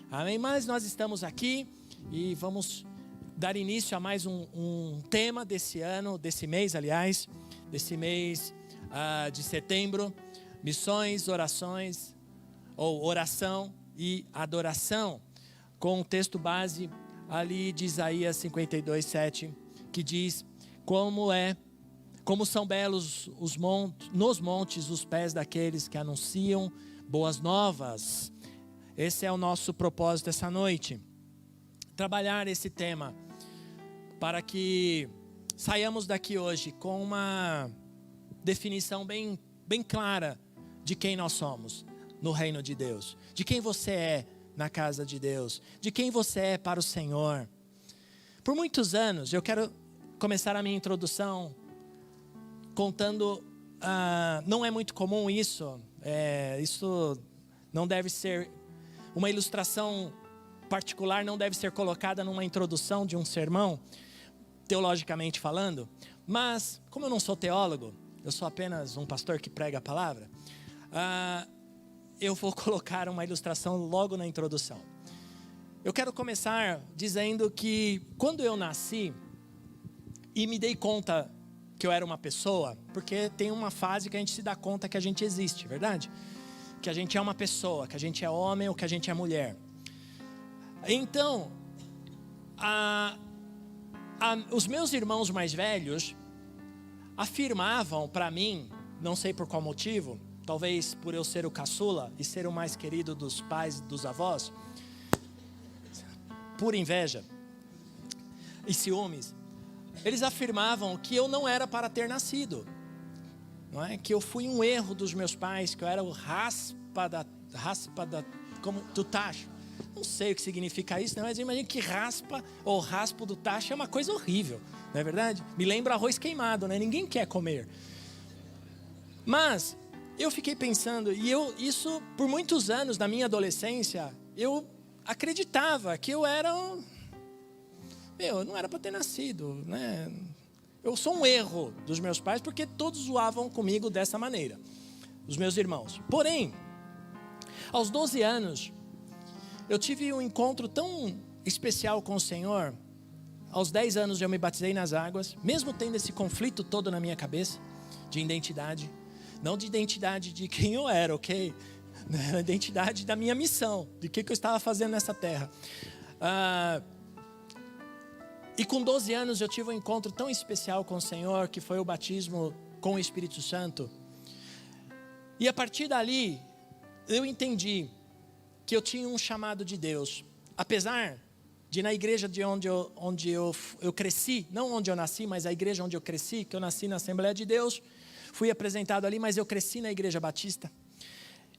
Amém? Mas nós estamos aqui e vamos dar início a mais um tema desse ano, desse mês, aliás, desse mês de setembro. Missões, orações, ou oração e adoração, com o texto base ali de Isaías 52:7, que diz: como são belos nos montes os pés daqueles que anunciam boas novas. Esse é o nosso propósito essa noite, trabalhar esse tema, para que saiamos daqui hoje com uma definição bem clara de quem nós somos no reino de Deus, de quem você é na casa de Deus, de quem você é para o Senhor. Por muitos anos, eu quero começar a minha introdução contando, não é muito comum isso não deve ser, uma ilustração particular não deve ser colocada numa introdução de um sermão, teologicamente falando, mas como eu não sou teólogo, eu sou apenas um pastor que prega a palavra, eu vou colocar uma ilustração logo na introdução. Eu quero começar dizendo que quando eu nasci e me dei conta que eu era uma pessoa, porque tem uma fase que a gente se dá conta que a gente existe, verdade? Que a gente é uma pessoa, que a gente é homem ou que a gente é mulher. Então, os meus irmãos mais velhos afirmavam para mim, não sei por qual motivo, talvez por eu ser o caçula e ser o mais querido dos pais e dos avós, por inveja e ciúmes, eles afirmavam que eu não era para ter nascido, não é? Que eu fui um erro dos meus pais, que eu era o raspa do tacho. Não sei o que significa isso, mas imagina que raspa ou raspo do tacho é uma coisa horrível, não é verdade? Me lembra arroz queimado, né? Ninguém quer comer. Mas eu fiquei pensando, e isso por muitos anos na minha adolescência, eu acreditava que eu não era para ter nascido, né? Eu sou um erro dos meus pais, porque todos zoavam comigo dessa maneira, os meus irmãos. Porém, aos 12 anos, eu tive um encontro tão especial com o Senhor. Aos 10 anos eu me batizei nas águas, mesmo tendo esse conflito todo na minha cabeça, de identidade. Não de identidade de quem eu era, ok? A identidade da minha missão, de que eu estava fazendo nessa terra. E com 12 anos eu tive um encontro tão especial com o Senhor, que foi o batismo com o Espírito Santo. E a partir dali, eu entendi que eu tinha um chamado de Deus. Apesar de na igreja de onde eu cresci, não onde eu nasci, mas a igreja onde eu cresci, que eu nasci na Assembleia de Deus, fui apresentado ali, mas eu cresci na Igreja Batista.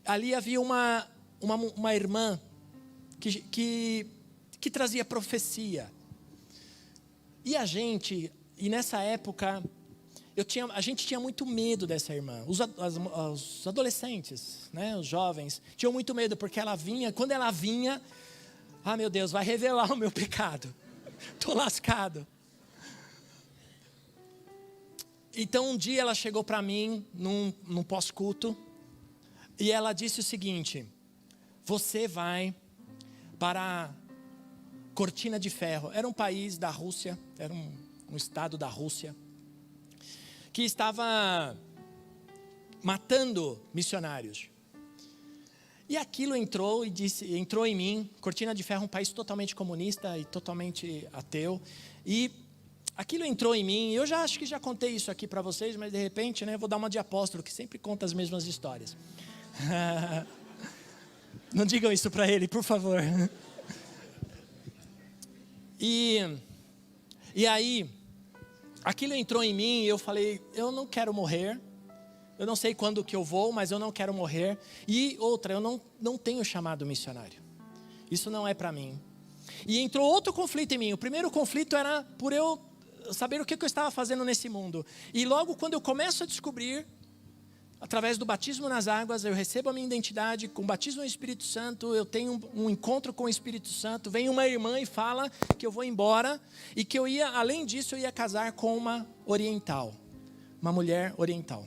Ali havia uma irmã que trazia profecia. E nessa época, a gente tinha muito medo dessa irmã. Os adolescentes, né, os jovens, tinham muito medo, porque quando ela vinha, meu Deus, vai revelar o meu pecado. Estou lascado. Então um dia ela chegou para mim, num pós-culto, e ela disse o seguinte: você vai para Cortina de Ferro. Era um país da Rússia, era um estado da Rússia, que estava matando missionários. E aquilo entrou em mim. Cortina de Ferro é um país totalmente comunista e totalmente ateu. E aquilo entrou em mim. Eu acho que já contei isso aqui para vocês, mas de repente, né, vou dar uma de apóstolo, que sempre conta as mesmas histórias. Não digam isso para ele, por favor. E aí, aquilo entrou em mim e eu falei: eu não quero morrer, eu não sei quando que eu vou, mas eu não quero morrer. E outra, eu não tenho chamado missionário. Isso não é para mim. E entrou outro conflito em mim. O primeiro conflito era por eu saber o que eu estava fazendo nesse mundo. E logo quando eu começo a descobrir, através do batismo nas águas, eu recebo a minha identidade, com o batismo no Espírito Santo, eu tenho um encontro com o Espírito Santo, vem uma irmã e fala que eu vou embora, e que além disso, eu ia casar com uma oriental, uma mulher oriental.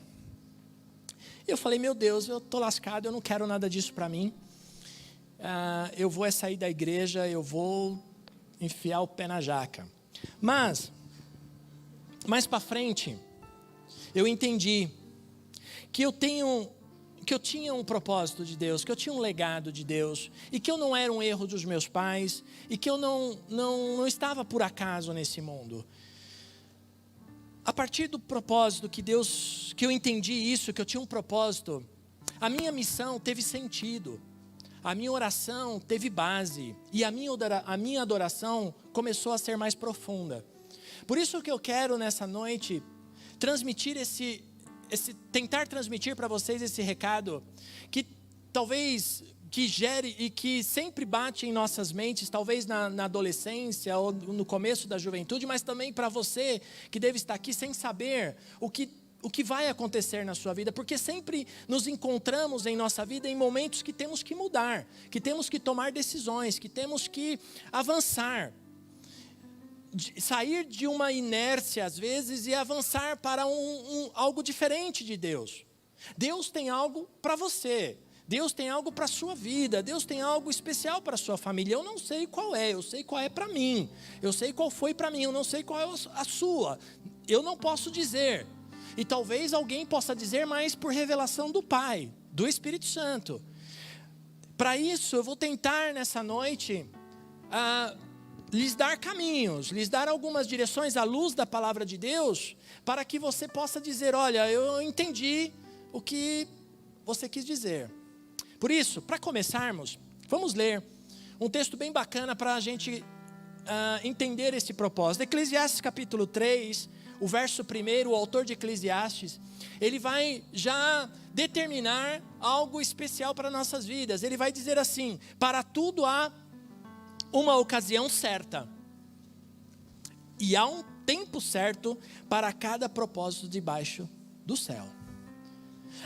Eu falei, meu Deus, eu estou lascado, eu não quero nada disso para mim, eu vou sair da igreja, eu vou enfiar o pé na jaca. Mas, mais para frente, eu entendi que eu tinha um propósito de Deus, que eu tinha um legado de Deus, e que eu não era um erro dos meus pais, e que eu não estava por acaso nesse mundo. A partir do propósito que eu entendi isso, que eu tinha um propósito, a minha missão teve sentido, a minha oração teve base, e a minha adoração começou a ser mais profunda. Por isso que eu quero nessa noite transmitir tentar transmitir para vocês esse recado, que talvez que gere e que sempre bate em nossas mentes, talvez na adolescência ou no começo da juventude, mas também para você que deve estar aqui sem saber o que vai acontecer na sua vida, porque sempre nos encontramos em nossa vida em momentos que temos que mudar, que temos que tomar decisões, que temos que avançar. Sair de uma inércia às vezes e avançar para algo diferente de Deus. Deus tem algo para você, Deus tem algo para a sua vida, Deus tem algo especial para a sua família. Eu não sei qual é, eu sei qual é para mim, eu sei qual foi para mim, eu não sei qual é a sua, eu não posso dizer, e talvez alguém possa dizer, mas por revelação do Pai, do Espírito Santo. Para isso eu vou tentar nessa noite lhes dar caminhos, lhes dar algumas direções à luz da palavra de Deus, para que você possa dizer, olha, eu entendi o que você quis dizer. Por isso, para começarmos, vamos ler um texto bem bacana para a gente entender esse propósito. Eclesiastes capítulo 3, o verso 1, o autor de Eclesiastes, ele vai já determinar algo especial para nossas vidas. Ele vai dizer assim, para tudo há uma ocasião certa, e há um tempo certo para cada propósito debaixo do céu.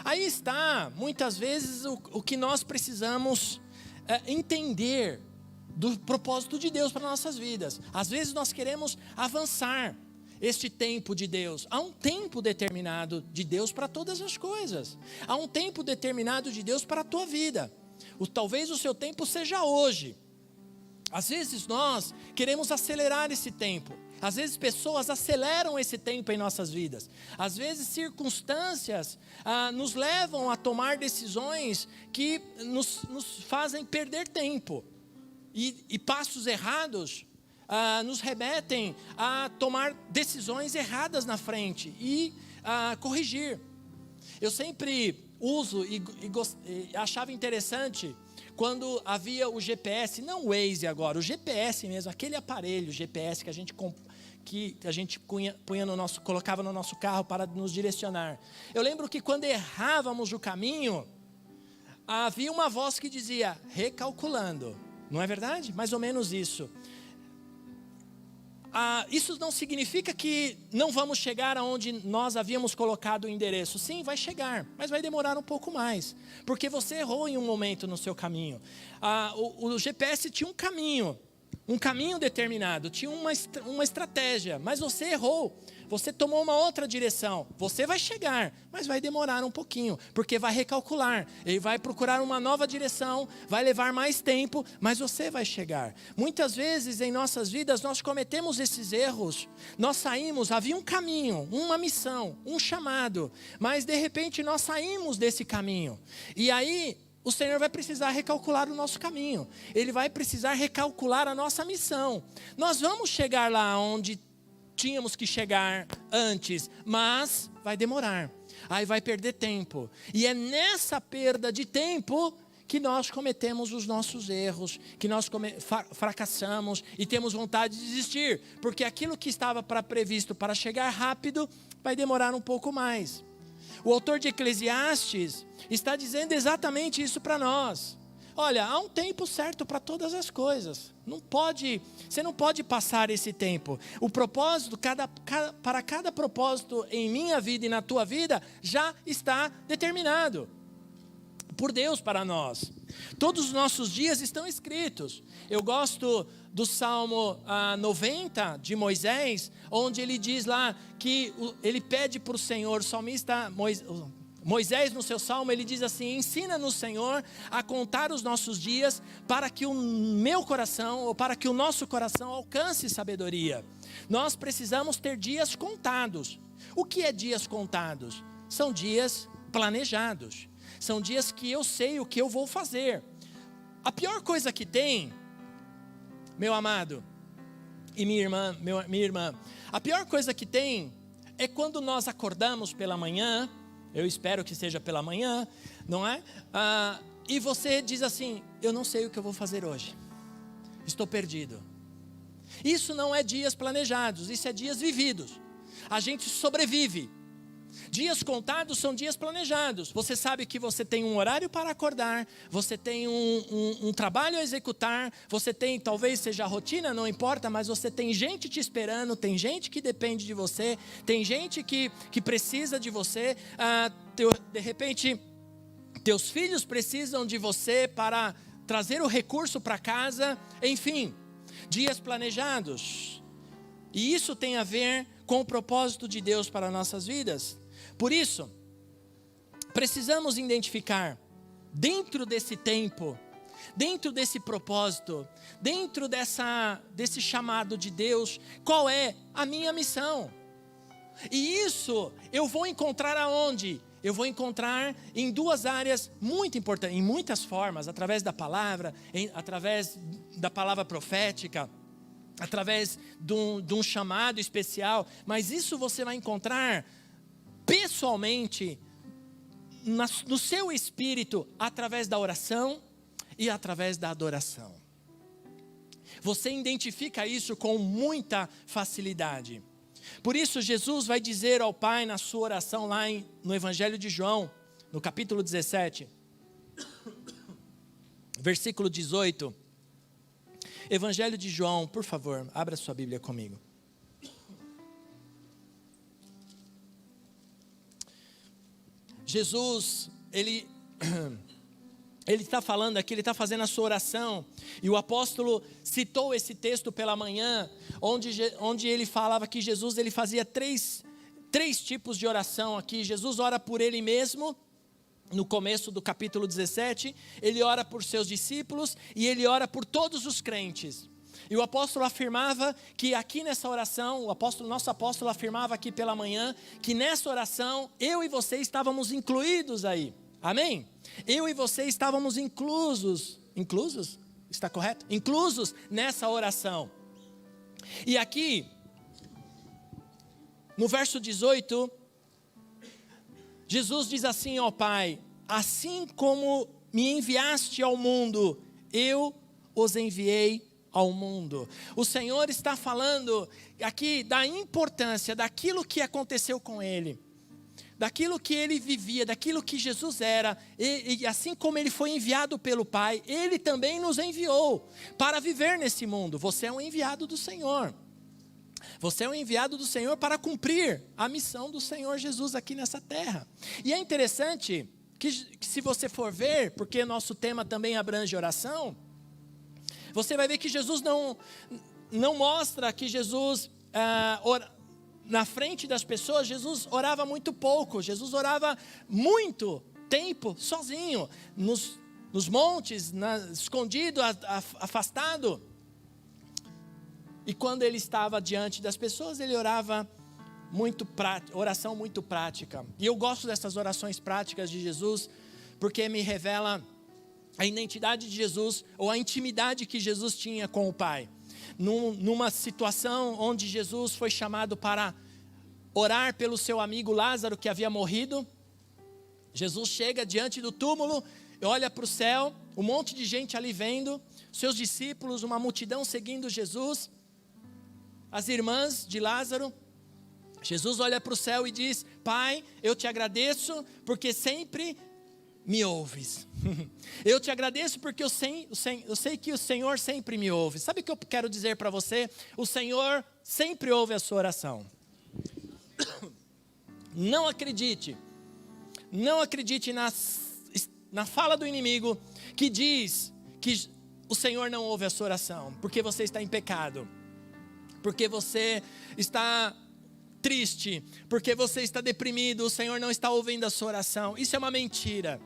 Aí está, muitas vezes, o que nós precisamos entender do propósito de Deus para nossas vidas. Às vezes nós queremos avançar este tempo de Deus. Há um tempo determinado de Deus para todas as coisas. Há um tempo determinado de Deus para a tua vida. Talvez o seu tempo seja hoje. Às vezes nós queremos acelerar esse tempo. Às vezes pessoas aceleram esse tempo em nossas vidas. Às vezes circunstâncias nos levam a tomar decisões que nos fazem perder tempo. E passos errados nos remetem a tomar decisões erradas na frente e corrigir. Eu sempre uso e achava interessante quando havia o GPS, não o Waze agora, o GPS mesmo, aquele aparelho GPS que a gente colocava no nosso carro para nos direcionar. Eu lembro que quando errávamos o caminho, havia uma voz que dizia, recalculando. Não é verdade? Mais ou menos isso. Isso não significa que não vamos chegar aonde nós havíamos colocado o endereço. Sim, vai chegar, mas vai demorar um pouco mais, porque você errou em um momento no seu caminho. O GPS tinha um caminho determinado, tinha uma estratégia, mas você errou, você tomou uma outra direção. Você vai chegar, mas vai demorar um pouquinho, porque vai recalcular, ele vai procurar uma nova direção, vai levar mais tempo, mas você vai chegar. Muitas vezes em nossas vidas nós cometemos esses erros, nós saímos, havia um caminho, uma missão, um chamado, mas de repente nós saímos desse caminho, e aí o Senhor vai precisar recalcular o nosso caminho, Ele vai precisar recalcular a nossa missão. Nós vamos chegar lá onde tínhamos que chegar antes, mas vai demorar, aí vai perder tempo, e é nessa perda de tempo que nós cometemos os nossos erros, que nós fracassamos e temos vontade de desistir, porque aquilo que estava previsto para chegar rápido, vai demorar um pouco mais. O autor de Eclesiastes está dizendo exatamente isso para nós. Olha, há um tempo certo para todas as coisas. Você não pode passar esse tempo. O propósito, para cada propósito em minha vida e na tua vida, já está determinado por Deus para nós. Todos os nossos dias estão escritos. Eu gosto do Salmo 90 de Moisés, onde ele diz lá que ele pede para o Senhor, o salmista Moisés no seu salmo, ele diz assim: ensina-nos, Senhor, a contar os nossos dias para que o meu coração, ou para que o nosso coração alcance sabedoria. Nós precisamos ter dias contados. O que é dias contados? São dias planejados. São dias que eu sei o que eu vou fazer. A pior coisa que tem, meu amado e minha irmã, a pior coisa que tem é quando nós acordamos pela manhã, eu espero que seja pela manhã, não é? E você diz assim: eu não sei o que eu vou fazer hoje, estou perdido. Isso não é dias planejados, isso é dias vividos. A gente sobrevive. Dias contados são dias planejados. Você sabe que você tem um horário para acordar, você tem um trabalho a executar, você tem, talvez seja a rotina, não importa, mas você tem gente te esperando, tem gente que depende de você, tem gente que precisa de você. De repente, teus filhos precisam de você para trazer o recurso para casa. Enfim, dias planejados. E isso tem a ver com o propósito de Deus para nossas vidas. Por isso, precisamos identificar, dentro desse tempo, dentro desse propósito, dentro desse chamado de Deus, qual é a minha missão. E isso eu vou encontrar aonde? Eu vou encontrar em duas áreas muito importantes, em muitas formas, através da palavra, através da palavra profética, através de um chamado especial, mas isso você vai encontrar pessoalmente, no seu espírito, através da oração e através da adoração. Você identifica isso com muita facilidade. Por isso Jesus vai dizer ao Pai na sua oração lá no Evangelho de João, no capítulo 17, versículo 18. Evangelho de João, por favor, abra sua Bíblia comigo. Jesus, ele está falando aqui, ele está fazendo a sua oração, e o apóstolo citou esse texto pela manhã, onde ele falava que Jesus ele fazia três tipos de oração aqui. Jesus ora por ele mesmo, no começo do capítulo 17, ele ora por seus discípulos, e ele ora por todos os crentes. E o apóstolo afirmava que aqui nessa oração, nosso apóstolo afirmava aqui pela manhã, que nessa oração, eu e você estávamos incluídos aí. Amém? Eu e você estávamos inclusos? Está correto? Inclusos nessa oração. E aqui, no verso 18, Jesus diz assim ao Pai: assim como me enviaste ao mundo, eu os enviei ao mundo. O Senhor está falando aqui da importância daquilo que aconteceu com Ele, daquilo que Ele vivia, daquilo que Jesus era, e assim como Ele foi enviado pelo Pai, Ele também nos enviou para viver nesse mundo. Você é um enviado do Senhor. Você é um enviado do Senhor para cumprir a missão do Senhor Jesus aqui nessa terra. E é interessante que se você for ver, porque nosso tema também abrange oração, você vai ver que Jesus não mostra que Jesus, na frente das pessoas, Jesus orava muito pouco. Jesus orava muito tempo sozinho, nos montes, escondido, afastado. E quando ele estava diante das pessoas, ele orava oração muito prática. E eu gosto dessas orações práticas de Jesus, porque me revela a identidade de Jesus, ou a intimidade que Jesus tinha com o Pai. Numa situação onde Jesus foi chamado para orar pelo seu amigo Lázaro, que havia morrido, Jesus chega diante do túmulo, olha para o céu, um monte de gente ali vendo, seus discípulos, uma multidão seguindo Jesus, as irmãs de Lázaro. Jesus olha para o céu e diz: Pai, eu te agradeço porque sempre me ouves. Eu te agradeço porque eu sei que o Senhor sempre me ouve. Sabe o que eu quero dizer para você? O Senhor sempre ouve a sua oração. Não acredite na fala do inimigo que diz que o Senhor não ouve a sua oração, porque você está em pecado, porque você está triste, porque você está deprimido, o Senhor não está ouvindo a sua oração. Isso é uma mentira.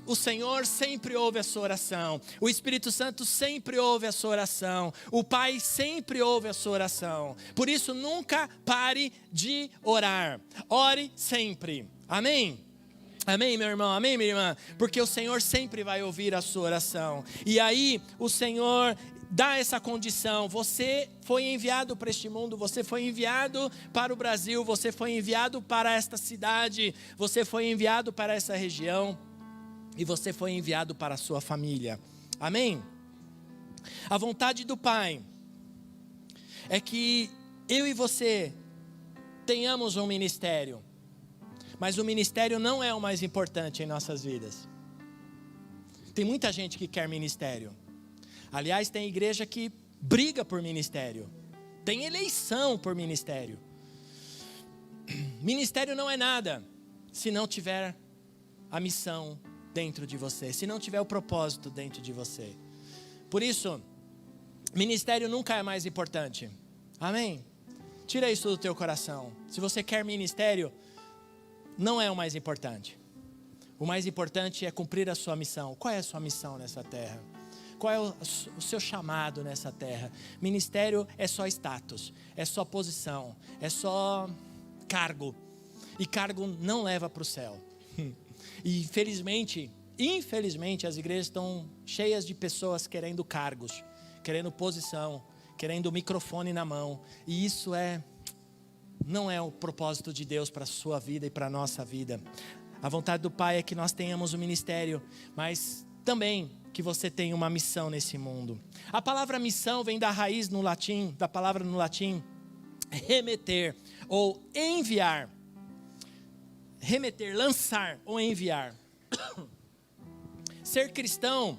O Senhor sempre ouve a sua oração. O Espírito Santo sempre ouve a sua oração. O Pai sempre ouve a sua oração. Por isso, nunca pare de orar. Ore sempre. Amém? Amém, meu irmão? Amém, minha irmã? Porque o Senhor sempre vai ouvir a sua oração. E aí, o Senhor dá essa condição. Você foi enviado para este mundo, você foi enviado para o Brasil, você foi enviado para esta cidade, você foi enviado para essa região e você foi enviado para a sua família. Amém? A vontade do Pai é que eu e você tenhamos um ministério, mas o ministério não é o mais importante em nossas vidas. Tem muita gente que quer ministério. Aliás, tem igreja que briga por ministério. Tem eleição por ministério. Ministério não é nada se não tiver a missão dentro de você, se não tiver o propósito dentro de você. Por isso, ministério nunca é mais importante. Amém? Tira isso do teu coração. Se você quer ministério, não é o mais importante. O mais importante é cumprir a sua missão. Qual é a sua missão nessa terra? Qual é o seu chamado nessa terra? Ministério é só status, é só posição, é só cargo. E cargo não leva para o céu. E infelizmente as igrejas estão cheias de pessoas querendo cargos, querendo posição, querendo o microfone na mão. E isso não é o propósito de Deus para a sua vida e para a nossa vida. A vontade do Pai é que nós tenhamos um ministério, mas também que você tenha uma missão nesse mundo. A palavra missão vem da raiz no latim, da palavra no latim, remeter ou enviar. Remeter, lançar ou enviar. Ser cristão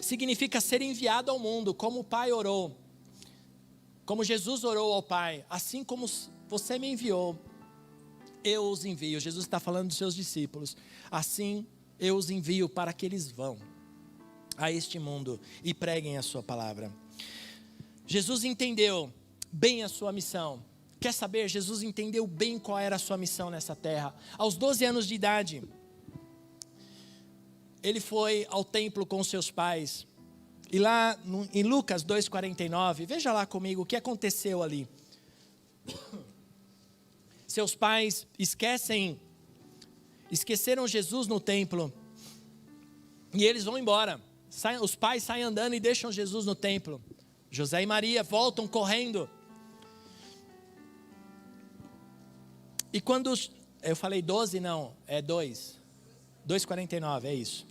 significa ser enviado ao mundo, como o Pai orou. Como Jesus orou ao Pai, assim como você me enviou, eu os envio. Jesus está falando dos seus discípulos. Assim eu os envio para que eles vão a este mundo e preguem a sua palavra. Jesus entendeu bem a sua missão. Quer saber? Jesus entendeu bem qual era a sua missão nessa terra. Aos 12 anos de idade, ele foi ao templo com seus pais. E lá em Lucas 2,49, veja lá comigo o que aconteceu ali. Seus pais esqueceram Jesus no templo. E eles vão embora. Os pais saem andando e deixam Jesus no templo. José e Maria voltam correndo. E quando... Eu falei 12? Não, é 2. 2,49, é isso.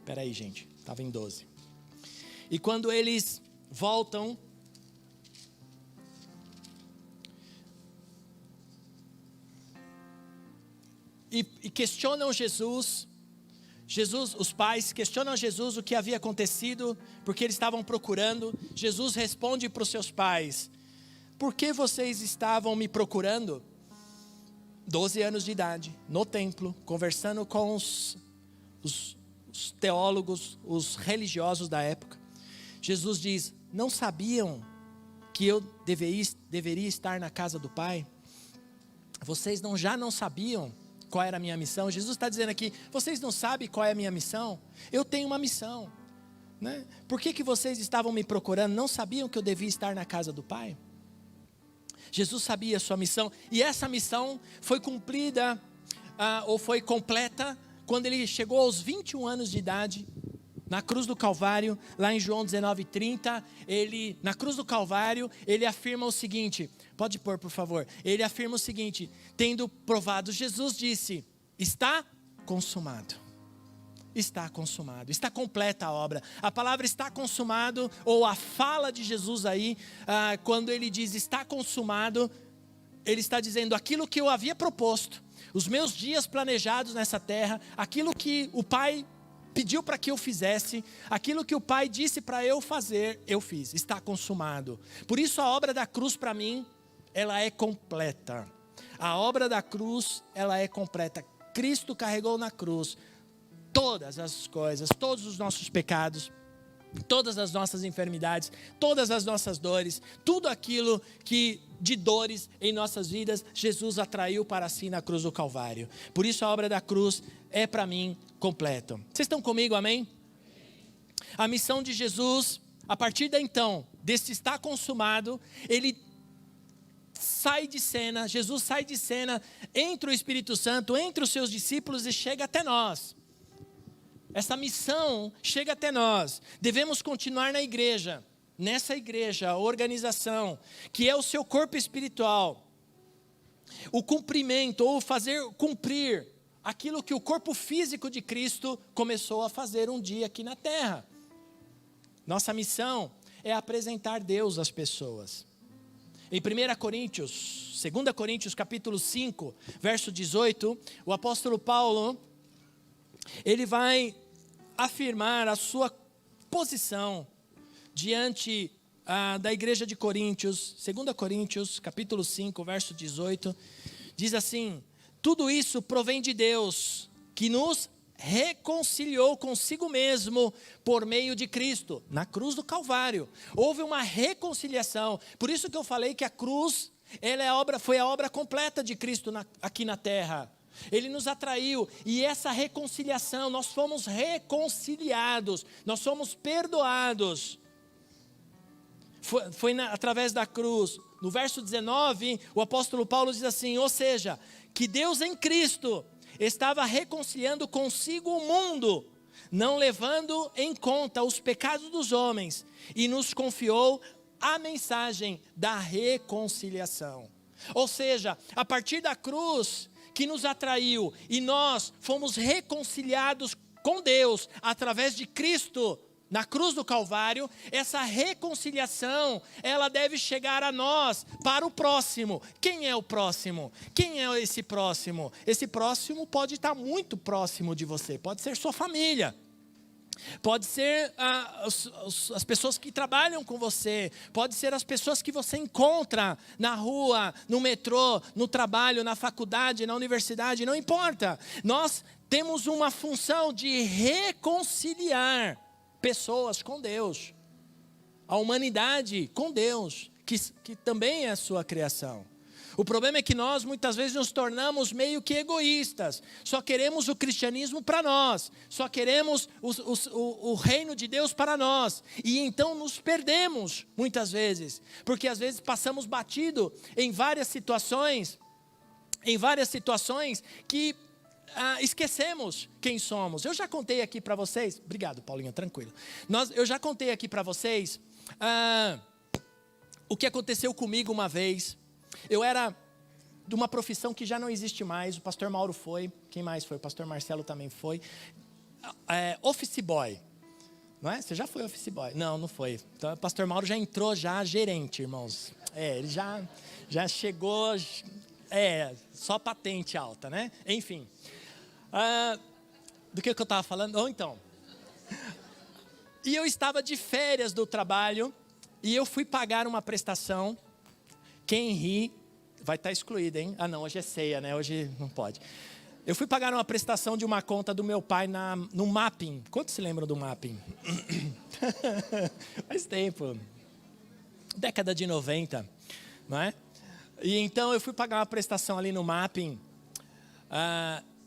Espera aí, gente. Estava em 12. E quando eles voltam... E questionam Jesus, os pais questionam Jesus o que havia acontecido, porque eles estavam procurando. Jesus responde para os seus pais: por que vocês estavam me procurando? 12 anos de idade, no templo, conversando com os teólogos, os religiosos da época. Jesus diz: não sabiam que eu deveria estar na casa do Pai? Vocês já não sabiam qual era a minha missão? Jesus está dizendo aqui: vocês não sabem qual é a minha missão? Eu tenho uma missão, né? Por que vocês estavam me procurando? Não sabiam que eu devia estar na casa do Pai? Jesus sabia a sua missão, e essa missão foi cumprida, ou foi completa, quando ele chegou aos 21 anos de idade, na cruz do Calvário. Lá em João 19:30, na cruz do Calvário, ele afirma o seguinte, pode pôr por favor, ele afirma o seguinte: tendo provado, Jesus disse: está consumado. Está consumado, está completa a obra. A palavra está consumado, ou a fala de Jesus aí, quando ele diz está consumado, ele está dizendo, aquilo que eu havia proposto, os meus dias planejados nessa terra, aquilo que o Pai pediu para que eu fizesse, aquilo que o Pai disse para eu fazer, eu fiz, está consumado. Por isso a obra da cruz para mim, ela é completa. A obra da cruz, ela é completa. Cristo carregou na cruz todas as coisas, todos os nossos pecados, todas as nossas enfermidades, todas as nossas dores, tudo aquilo que de dores em nossas vidas, Jesus atraiu para si na cruz do Calvário. Por isso a obra da cruz é para mim completa. Vocês estão comigo, amém? A missão de Jesus, a partir de então, desse está consumado, ele sai de cena, Jesus sai de cena, entra o Espírito Santo, entre os seus discípulos e chega até nós. Essa missão chega até nós. Devemos continuar na igreja, nessa igreja, a organização, que é o seu corpo espiritual. O cumprimento, ou fazer cumprir aquilo que o corpo físico de Cristo começou a fazer um dia aqui na terra. Nossa missão é apresentar Deus às pessoas. Em 2 Coríntios capítulo 5, verso 18, o apóstolo Paulo, ele vai afirmar a sua posição diante da igreja de Coríntios. 2 Coríntios capítulo 5, verso 18, diz assim: tudo isso provém de Deus, que nos reconciliou consigo mesmo por meio de Cristo, na cruz do Calvário. Houve uma reconciliação. Por isso que eu falei que a cruz, foi a obra completa de Cristo aqui na terra. Ele nos atraiu, e essa reconciliação, nós fomos reconciliados, nós fomos perdoados. Foi através da cruz. No verso 19, o apóstolo Paulo diz assim: ou seja, que Deus em Cristo estava reconciliando consigo o mundo, não levando em conta os pecados dos homens, e nos confiou a mensagem da reconciliação. Ou seja, a partir da cruz que nos atraiu, e nós fomos reconciliados com Deus através de Cristo na cruz do Calvário, essa reconciliação, ela deve chegar a nós para o próximo. Quem é o próximo? Quem é esse próximo? Esse próximo pode estar muito próximo de você, pode ser sua família. Pode ser as pessoas que trabalham com você, pode ser as pessoas que você encontra na rua, no metrô, no trabalho, na faculdade, na universidade, não importa. Nós temos uma função de reconciliar pessoas com Deus, a humanidade com Deus, que também é a sua criação. O problema é que nós muitas vezes nos tornamos meio que egoístas, só queremos o cristianismo para nós, só queremos o reino de Deus para nós, e então nos perdemos muitas vezes, porque às vezes passamos batido em várias situações que esquecemos quem somos. Eu já contei aqui para vocês, obrigado Paulinho, tranquilo, eu já contei aqui para vocês o que aconteceu comigo uma vez. Eu era de uma profissão que já não existe mais. O pastor Mauro foi. Quem mais foi? O pastor Marcelo também foi. Office boy. Não é? Você já foi office boy? Não, não foi. Então o pastor Mauro já entrou já gerente, irmãos. Ele já chegou... só patente alta, né? Enfim. Do que eu estava falando? Ou então... E eu estava de férias do trabalho e eu fui pagar uma prestação. Quem ri vai estar excluído, hein? Ah não, hoje é ceia, né? Hoje não pode. Eu fui pagar uma prestação de uma conta do meu pai no Mapping. Quantos se lembram do Mapping? Faz tempo. Década de 90, não é? E então eu fui pagar uma prestação ali no Mapping,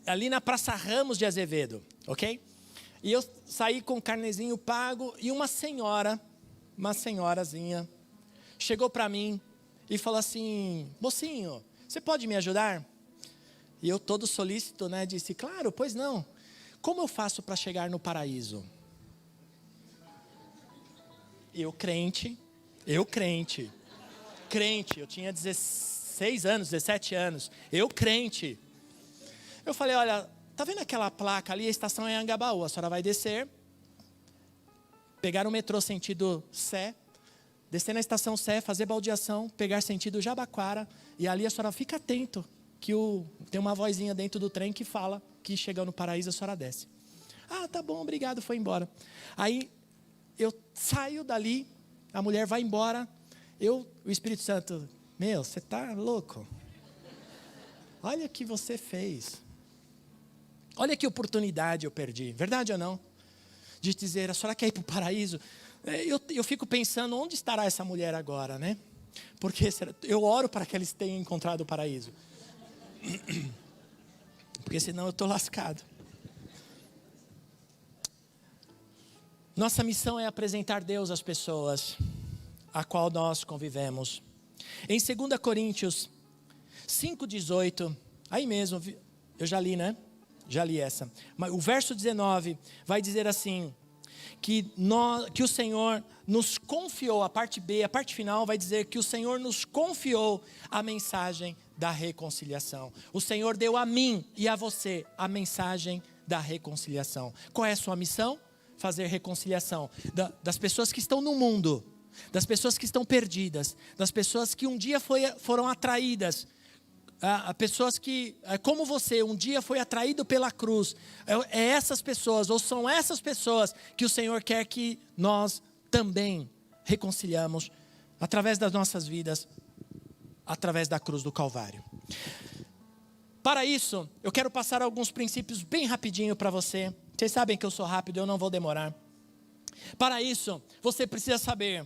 ali na Praça Ramos de Azevedo, ok? E eu saí com o carnezinho pago e uma senhorazinha, chegou para mim e falou assim: mocinho, você pode me ajudar? E eu todo solícito, né, disse: claro, pois não. Como eu faço para chegar no paraíso? Eu crente, eu tinha 16 anos, 17 anos, eu crente. Eu falei: olha, tá vendo aquela placa ali, a estação é Anhangabaú, a senhora vai descer, pegar o metrô sentido Sé, descer na estação Sé, fazer baldeação, pegar sentido Jabaquara, e ali a senhora fica atento, que tem uma vozinha dentro do trem que fala que chegando no paraíso a senhora desce. Ah, tá bom, obrigado, foi embora. Aí eu saio dali, a mulher vai embora, o Espírito Santo, meu, você tá louco? Olha o que você fez. Olha que oportunidade eu perdi, verdade ou não? De dizer, a senhora quer ir para o paraíso? Eu fico pensando, onde estará essa mulher agora, né? Porque eu oro para que eles tenham encontrado o paraíso. Porque senão eu estou lascado. Nossa missão é apresentar Deus às pessoas a qual nós convivemos. Em 2 Coríntios 5,18, aí mesmo, eu já li, né? Já li essa. Mas o verso 19 vai dizer assim, que o Senhor nos confiou, a parte B, a parte final vai dizer que o Senhor nos confiou a mensagem da reconciliação. O Senhor deu a mim e a você a mensagem da reconciliação. Qual é a sua missão? Fazer reconciliação das pessoas que estão no mundo, das pessoas que estão perdidas, das pessoas que um dia foram atraídas, pessoas que, como você, um dia foi atraído pela cruz. É essas pessoas, ou são essas pessoas que o Senhor quer que nós também reconciliamos através das nossas vidas, através da cruz do Calvário. Para isso, eu quero passar alguns princípios bem rapidinho para você. Vocês sabem que eu sou rápido, eu não vou demorar. Para isso, você precisa saber,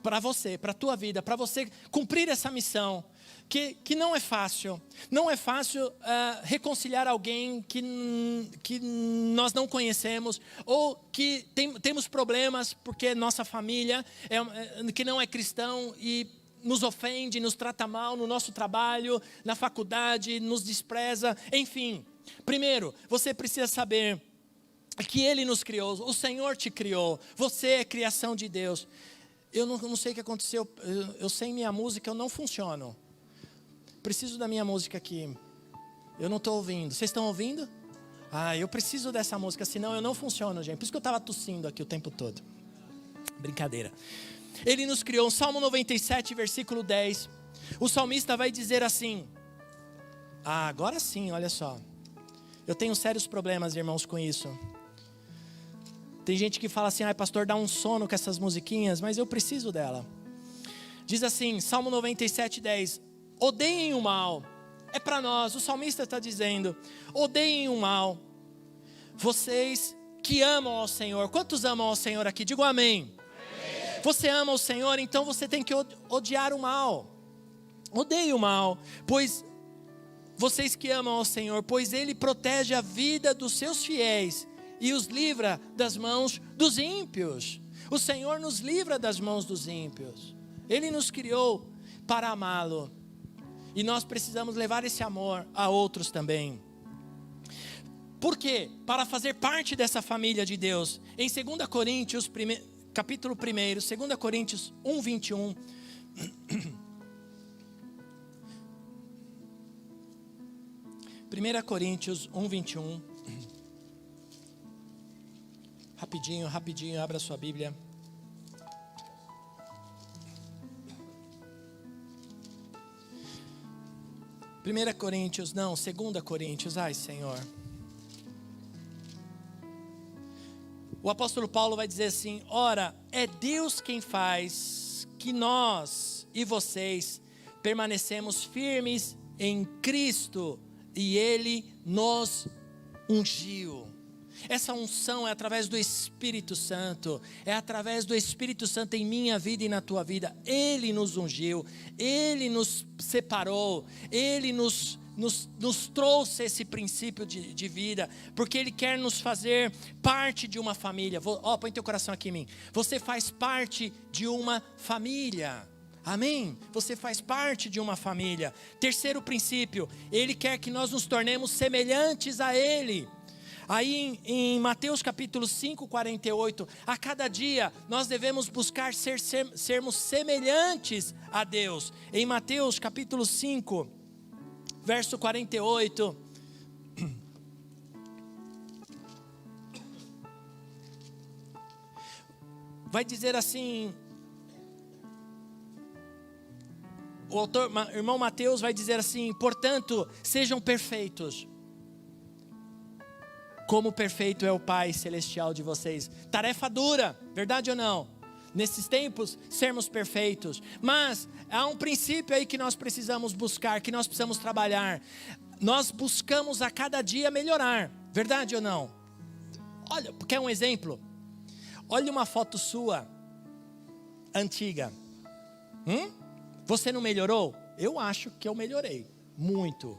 para você, para a tua vida, para você cumprir essa missão, que não é fácil. Não é fácil reconciliar alguém que nós não conhecemos, ou que temos problemas porque nossa família que não é cristão e nos ofende, nos trata mal no nosso trabalho, na faculdade, nos despreza, enfim. Primeiro, você precisa saber que Ele nos criou, o Senhor te criou, você é criação de Deus. Eu não sei o que aconteceu, eu sem minha música eu não funciono. Preciso da minha música aqui, eu não estou ouvindo, vocês estão ouvindo? Eu preciso dessa música, senão eu não funciono, gente, por isso que eu estava tossindo aqui o tempo todo. Brincadeira. Ele nos criou, Salmo 97, versículo 10, o salmista vai dizer assim, agora sim, olha só, eu tenho sérios problemas, irmãos, com isso. Tem gente que fala assim, pastor, dá um sono com essas musiquinhas, mas eu preciso dela. Diz assim, Salmo 97, 10, odeiem o mal, é para nós, o salmista está dizendo, odeiem o mal, vocês que amam ao Senhor. Quantos amam ao Senhor aqui? Digo amém. Você ama o Senhor, então você tem que odiar o mal. Odeie o mal, pois vocês que amam ao Senhor, pois Ele protege a vida dos seus fiéis e os livra das mãos dos ímpios. O Senhor nos livra das mãos dos ímpios. Ele nos criou para amá-lo. E nós precisamos levar esse amor a outros também. Por quê? Para fazer parte dessa família de Deus. Em 2 Coríntios, capítulo 1, 2 Coríntios 1, 21. 1 Coríntios 1, 21. Rapidinho, abra sua Bíblia. Primeira Coríntios, não, 2 Coríntios, ai Senhor. O apóstolo Paulo vai dizer assim, ora, é Deus quem faz que nós e vocês permanecemos firmes em Cristo e Ele nos ungiu. Essa unção é através do Espírito Santo, é através do Espírito Santo em minha vida e na tua vida. Ele nos ungiu, Ele nos separou, Ele nos trouxe esse princípio de vida, porque Ele quer nos fazer parte de uma família. Põe teu coração aqui em mim. Você faz parte de uma família. Amém? Você faz parte de uma família. Terceiro princípio, Ele quer que nós nos tornemos semelhantes a Ele. Aí em Mateus capítulo 5, 48, a cada dia nós devemos buscar sermos semelhantes a Deus. Em Mateus capítulo 5, verso 48, vai dizer assim, o irmão Mateus vai dizer assim: portanto, sejam perfeitos, como perfeito é o Pai Celestial de vocês. Tarefa dura, verdade ou não? Nesses tempos, sermos perfeitos. Mas há um princípio aí que nós precisamos buscar, que nós precisamos trabalhar. Nós buscamos a cada dia melhorar, verdade ou não? Olha, quer um exemplo? Olha uma foto sua, antiga. Você não melhorou? Eu acho que eu melhorei, muito.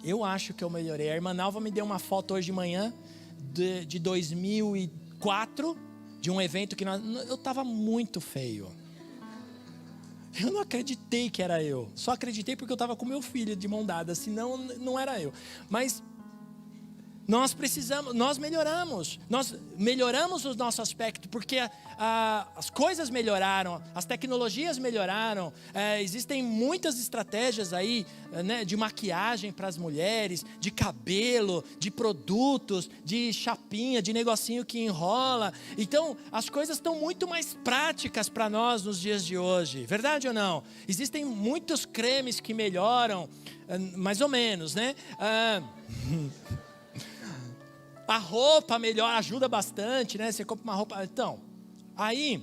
Eu acho que eu melhorei. A irmã Nalva me deu uma foto hoje de manhã, de 2004, de um evento que eu estava muito feio. Eu não acreditei que era eu. Só acreditei porque eu estava com meu filho de mão dada, senão não era eu. Mas nós melhoramos o nosso aspecto, porque as coisas melhoraram, as tecnologias melhoraram, existem muitas estratégias aí, né, de maquiagem para as mulheres, de cabelo, de produtos, de chapinha, de negocinho que enrola. Então as coisas estão muito mais práticas para nós nos dias de hoje, verdade ou não? Existem muitos cremes que melhoram, mais ou menos, né? A roupa melhor, ajuda bastante, né? Você compra uma roupa. Então, aí,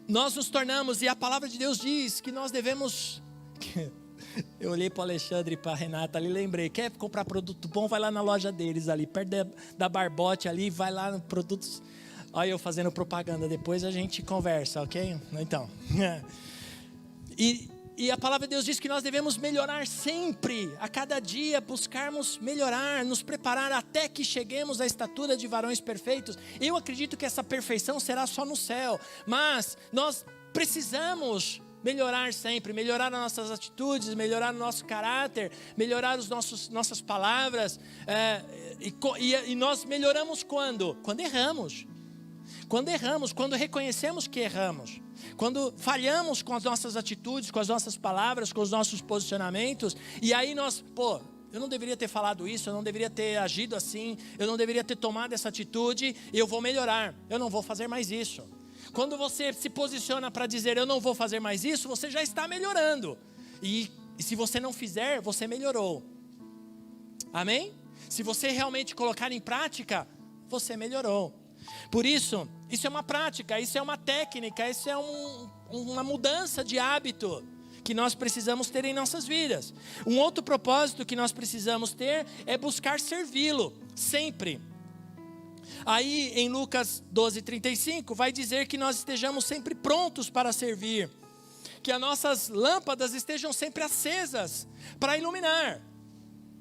nós nos tornamos, e a palavra de Deus diz que nós devemos. Eu olhei para o Alexandre e para a Renata ali, lembrei: quer comprar produto bom? Vai lá na loja deles ali, perto da Barbote ali, vai lá no produtos. Olha eu fazendo propaganda, depois a gente conversa, ok? Então. E a palavra de Deus diz que nós devemos melhorar sempre, a cada dia, buscarmos melhorar, nos preparar até que cheguemos à estatura de varões perfeitos. Eu acredito que essa perfeição será só no céu, mas nós precisamos melhorar sempre, melhorar as nossas atitudes, melhorar o nosso caráter, melhorar nossas palavras, e nós melhoramos quando? Quando erramos. Quando reconhecemos que erramos, quando falhamos com as nossas atitudes, com as nossas palavras, com os nossos posicionamentos, e aí eu não deveria ter falado isso, eu não deveria ter agido assim, eu não deveria ter tomado essa atitude, eu vou melhorar, eu não vou fazer mais isso. Quando você se posiciona para dizer eu não vou fazer mais isso, você já está melhorando, e se você não fizer, você melhorou, amém? Se você realmente colocar em prática, você melhorou. Por isso é uma prática, isso é uma técnica, isso é uma mudança de hábito que nós precisamos ter em nossas vidas. Um outro propósito que nós precisamos ter é buscar servi-lo, sempre. Aí em Lucas 12:35 vai dizer que nós estejamos sempre prontos para servir, que as nossas lâmpadas estejam sempre acesas para iluminar,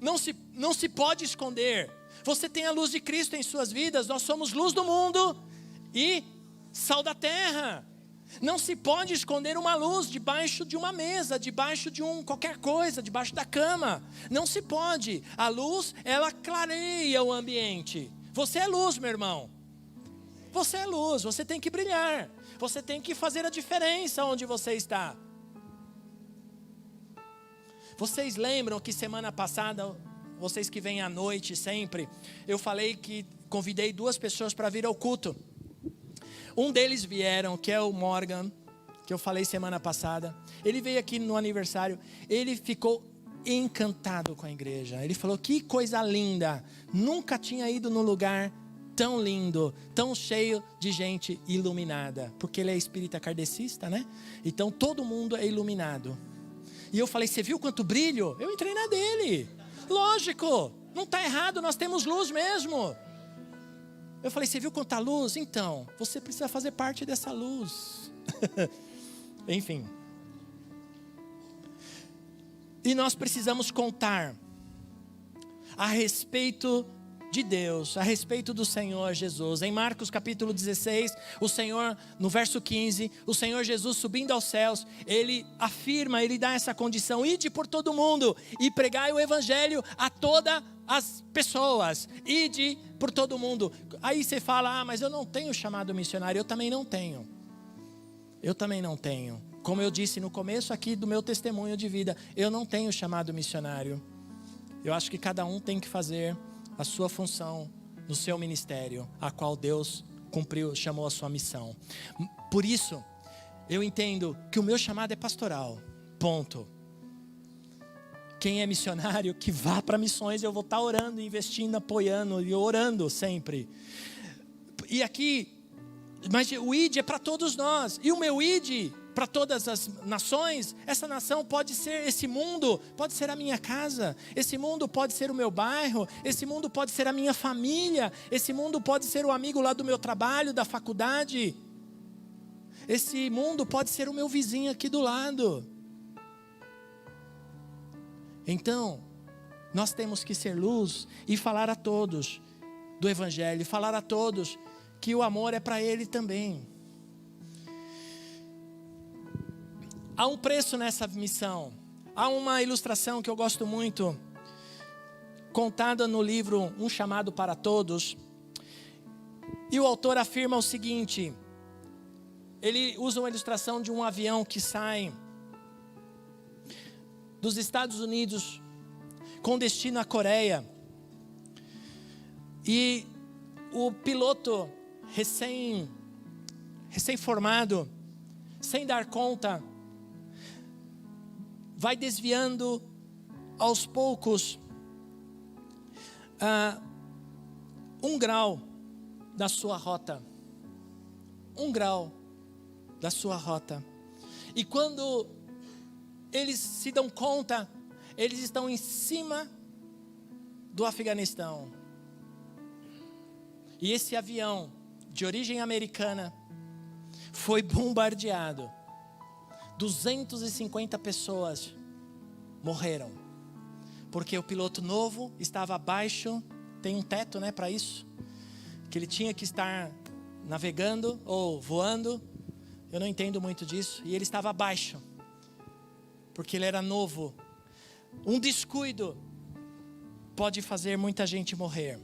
não se pode esconder. Você tem a luz de Cristo em suas vidas, nós somos luz do mundo e sal da terra. Não se pode esconder uma luz debaixo de uma mesa, debaixo de qualquer coisa, debaixo da cama. Não se pode. A luz, ela clareia o ambiente. Você é luz, meu irmão. Você é luz, você tem que brilhar. Você tem que fazer a diferença onde você está. Vocês lembram que semana passada, vocês que vêm à noite sempre, eu falei que convidei 2 pessoas para vir ao culto. Um deles vieram, que é o Morgan, que eu falei semana passada. Ele veio aqui no aniversário, ele ficou encantado com a igreja. Ele falou: que coisa linda, nunca tinha ido num lugar tão lindo, tão cheio de gente iluminada. Porque ele é espírita kardecista, né? Então todo mundo é iluminado. E eu falei: você viu quanto brilho? Eu entrei na dele. Lógico, não está errado, nós temos luz mesmo. Eu falei: você viu quanta luz? Então, você precisa fazer parte dessa luz. Enfim. E nós precisamos contar a respeito de Deus, a respeito do Senhor Jesus. Em Marcos capítulo 16, o Senhor, no verso 15, o Senhor Jesus subindo aos céus, ele afirma, ele dá essa condição: ide por todo mundo e pregai o evangelho a todas as pessoas. Ide por todo mundo. Aí você fala: mas eu não tenho chamado missionário. Eu também não tenho. Como eu disse no começo aqui do meu testemunho de vida, eu não tenho chamado missionário. Eu acho que cada um tem que fazer a sua função no seu ministério, a qual Deus chamou a sua missão. Por isso, eu entendo que o meu chamado é pastoral, ponto. Quem é missionário, que vá para missões, eu vou estar orando, investindo, apoiando e orando sempre. E aqui, mas o ID é para todos nós, e o meu ID para todas as nações. Essa nação pode ser, esse mundo pode ser a minha casa, esse mundo pode ser o meu bairro, esse mundo pode ser a minha família, esse mundo pode ser o amigo lá do meu trabalho, da faculdade, esse mundo pode ser o meu vizinho aqui do lado. Então, nós temos que ser luz e falar a todos do Evangelho, falar a todos que o amor é para Ele também. Há um preço nessa missão. Há uma ilustração que eu gosto muito, contada no livro Um Chamado para Todos. E o autor afirma o seguinte: ele usa uma ilustração de um avião que sai dos Estados Unidos com destino à Coreia. E o piloto recém-formado, sem dar conta, vai desviando aos poucos 1 grau da sua rota. 1 grau da sua rota. E quando eles se dão conta, eles estão em cima do Afeganistão. E esse avião, de origem americana, foi bombardeado. 250 pessoas morreram. Porque o piloto novo estava abaixo, tem um teto, né, para isso, que ele tinha que estar navegando ou voando. Eu não entendo muito disso. E ele estava abaixo, porque ele era novo. Um descuido pode fazer muita gente morrer.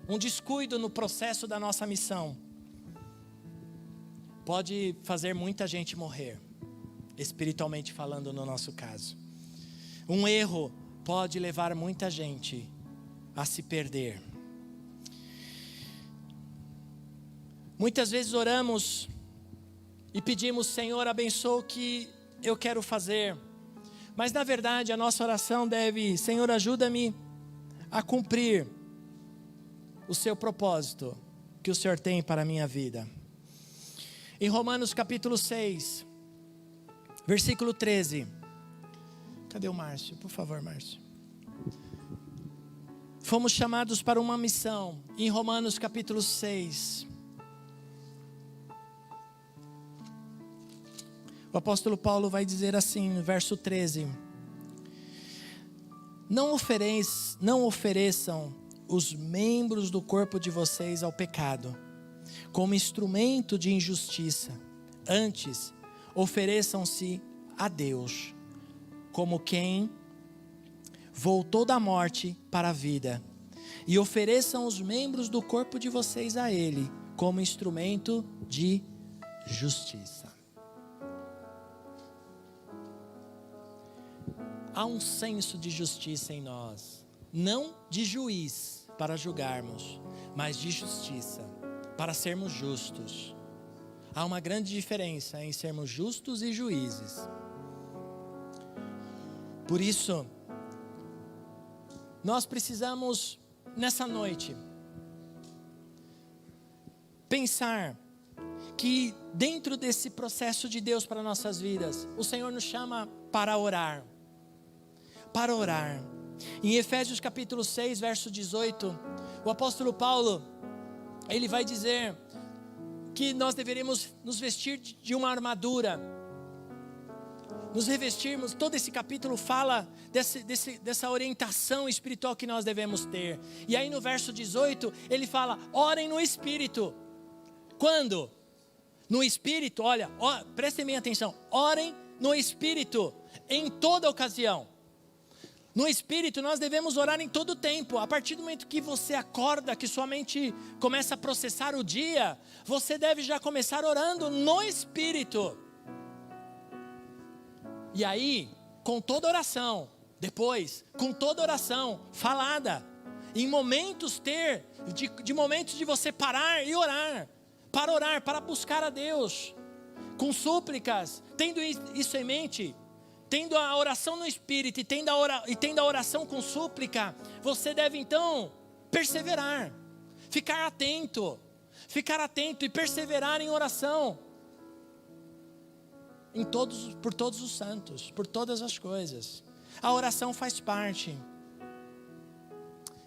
Um descuido no processo da nossa missão pode fazer muita gente morrer, espiritualmente falando, no nosso caso. Um erro pode levar muita gente a se perder. Muitas vezes oramos e pedimos: Senhor, abençoa o que eu quero fazer. Mas na verdade a nossa oração deve: Senhor, ajuda-me a cumprir o seu propósito que o Senhor tem para a minha vida. Em Romanos capítulo 6, versículo 13. Cadê o Márcio? Por favor, Márcio. Fomos chamados para uma missão. Em Romanos capítulo 6. O apóstolo Paulo vai dizer assim, no verso 13: Não ofereçam os membros do corpo de vocês ao pecado, como instrumento de injustiça. Antes, ofereçam-se a Deus, como quem voltou da morte para a vida. E ofereçam os membros do corpo de vocês a Ele, como instrumento de justiça. Há um senso de justiça em nós. Não de juiz para julgarmos, mas de justiça, para sermos justos. Há uma grande diferença em sermos justos e juízes. Por isso, nós precisamos, nessa noite, pensar que dentro desse processo de Deus para nossas vidas, o Senhor nos chama para orar. Para orar. Em Efésios capítulo 6, verso 18, o apóstolo Paulo, ele vai dizer que nós deveríamos nos vestir de uma armadura, nos revestirmos. Todo esse capítulo fala dessa orientação espiritual que nós devemos ter. E aí no verso 18, ele fala: orem no Espírito. Quando? No Espírito, olha, prestem bem atenção, orem no Espírito, em toda ocasião. No Espírito nós devemos orar em todo tempo. A partir do momento que você acorda, que sua mente começa a processar o dia, você deve já começar orando no Espírito. E aí, com toda oração, depois, com toda oração falada, em momentos de momentos de você parar e orar, para buscar a Deus. com súplicas, tendo isso em mente, tendo a oração no Espírito e tendo a oração com súplica, você deve então perseverar, ficar atento e perseverar em oração, por todos os santos, por todas as coisas. A oração faz parte.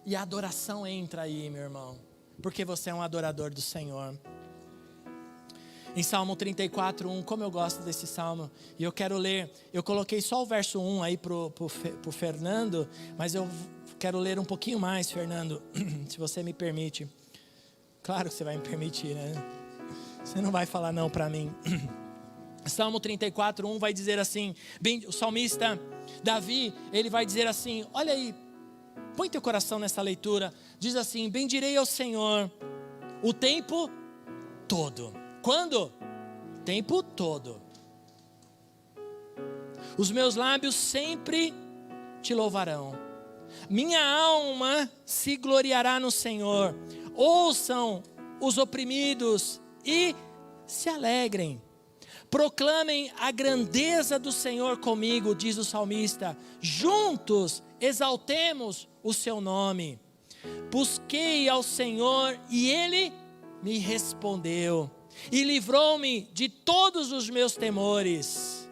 E a adoração entra aí, meu irmão, porque você é um adorador do Senhor. Em Salmo 34:1, como eu gosto desse salmo, e eu quero ler, eu coloquei só o verso 1 aí pro Fernando, mas eu quero ler um pouquinho mais, Fernando, se você me permite. Claro que você vai me permitir, né? Você não vai falar não para mim. Salmo 34:1 vai dizer assim, o salmista Davi, ele vai dizer assim, olha aí, põe teu coração nessa leitura, diz assim: bendirei ao Senhor o tempo todo. Quando? Tempo todo. Os meus lábios sempre te louvarão. Minha alma se gloriará no Senhor. Ouçam os oprimidos e se alegrem. Proclamem a grandeza do Senhor comigo, diz o salmista. Juntos exaltemos o seu nome. Busquei ao Senhor e Ele me respondeu e livrou-me de todos os meus temores.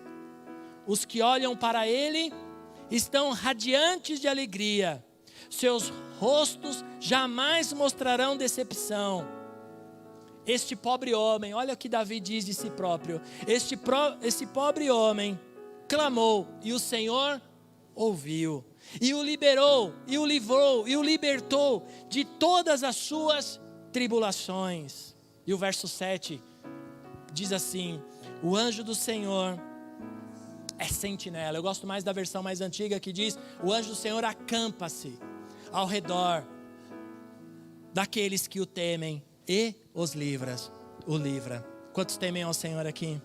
Os que olham para Ele estão radiantes de alegria. Seus rostos jamais mostrarão decepção. Este pobre homem, olha o que Davi diz de si próprio. Este pobre homem clamou e o Senhor ouviu. E o liberou, e o livrou, e o libertou de todas as suas tribulações. E o verso 7 diz assim: o anjo do Senhor é sentinela. Eu gosto mais da versão mais antiga que diz: o anjo do Senhor acampa-se ao redor daqueles que o temem e os livra. Quantos temem ao Senhor aqui?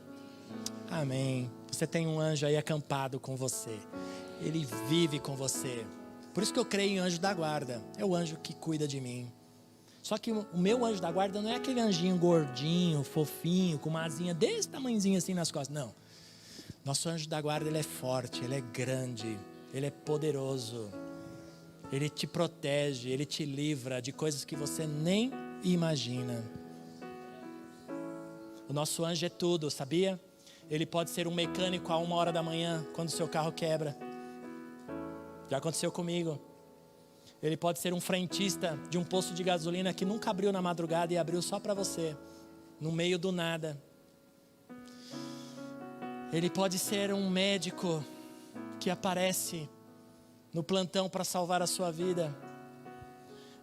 Amém. Você tem um anjo aí acampado com você. Ele vive com você. Por isso que eu creio em anjo da guarda. É o anjo que cuida de mim. Só que o meu anjo da guarda não é aquele anjinho gordinho, fofinho, com uma asinha desse tamanhozinho assim nas costas. Não. Nosso anjo da guarda, ele é forte, ele é grande, ele é poderoso. Ele te protege, ele te livra de coisas que você nem imagina. O nosso anjo é tudo, sabia? Ele pode ser um mecânico a 1h da manhã, quando o seu carro quebra. Já aconteceu comigo. Ele pode ser um frentista de um posto de gasolina que nunca abriu na madrugada e abriu só para você, no meio do nada. Ele pode ser um médico que aparece no plantão para salvar a sua vida.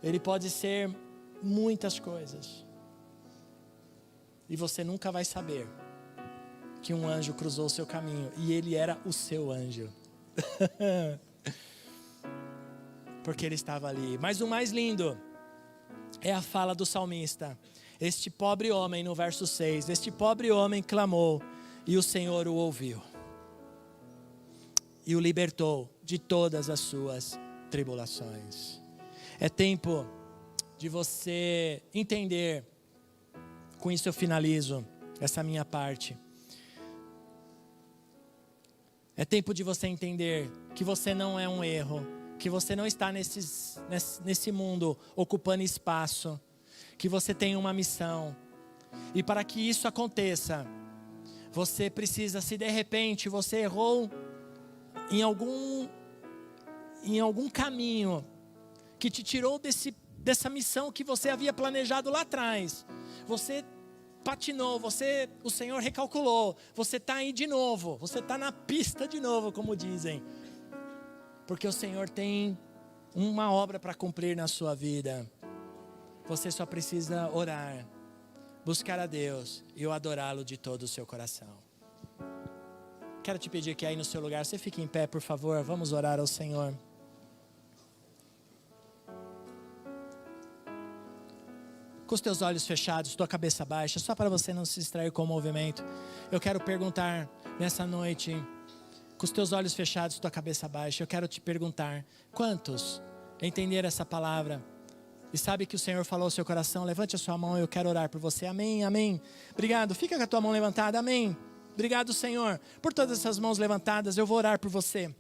Ele pode ser muitas coisas. E você nunca vai saber que um anjo cruzou o seu caminho e ele era o seu anjo. Porque ele estava ali. Mas o mais lindo é a fala do salmista. Este pobre homem, no verso 6, este pobre homem clamou e o Senhor o ouviu. E o libertou de todas as suas tribulações. É tempo de você entender, com isso eu finalizo essa minha parte. É tempo de você entender que você não é um erro, que você não está nesse mundo ocupando espaço, que você tem uma missão. E para que isso aconteça, você precisa, se de repente você errou em algum caminho que te tirou dessa missão que você havia planejado lá atrás, você patinou, o Senhor recalculou, você está aí de novo, você está na pista de novo, como dizem, porque o Senhor tem uma obra para cumprir na sua vida. Você só precisa orar, buscar a Deus e o adorá-lo de todo o seu coração. Quero te pedir que aí no seu lugar, você fique em pé, por favor, vamos orar ao Senhor. Com os teus olhos fechados, tua cabeça baixa, só para você não se distrair com o movimento. Eu quero perguntar nessa noite, com os teus olhos fechados, tua cabeça baixa, eu quero te perguntar, quantos entenderam essa palavra? e sabe que o Senhor falou ao seu coração, levante a sua mão, eu quero orar por você. Amém, amém. Obrigado, fica com a tua mão levantada, amém. Obrigado, Senhor, por todas essas mãos levantadas, eu vou orar por você.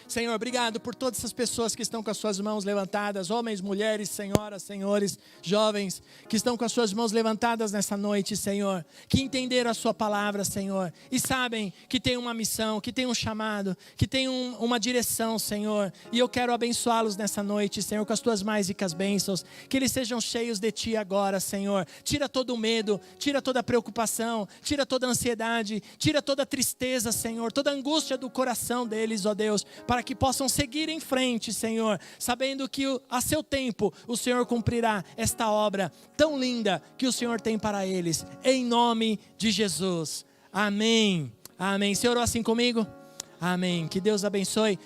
Senhor, obrigado por todas essas pessoas que estão com as suas mãos levantadas, homens, mulheres, senhoras, senhores, jovens, que estão com as suas mãos levantadas nessa noite, Senhor, que entenderam a sua palavra, Senhor, e sabem que tem uma missão, que tem um chamado, que tem uma direção, Senhor, e eu quero abençoá-los nessa noite, Senhor, com as tuas mais ricas bênçãos, que eles sejam cheios de Ti agora, Senhor. Tira todo o medo, tira toda a preocupação, tira toda a ansiedade, tira toda a tristeza, Senhor, toda a angústia do coração deles, ó Deus, para que possam seguir em frente, Senhor, sabendo que a seu tempo o Senhor cumprirá esta obra tão linda que o Senhor tem para eles, em nome de Jesus, amém, amém. Você orou assim comigo? Amém, que Deus abençoe.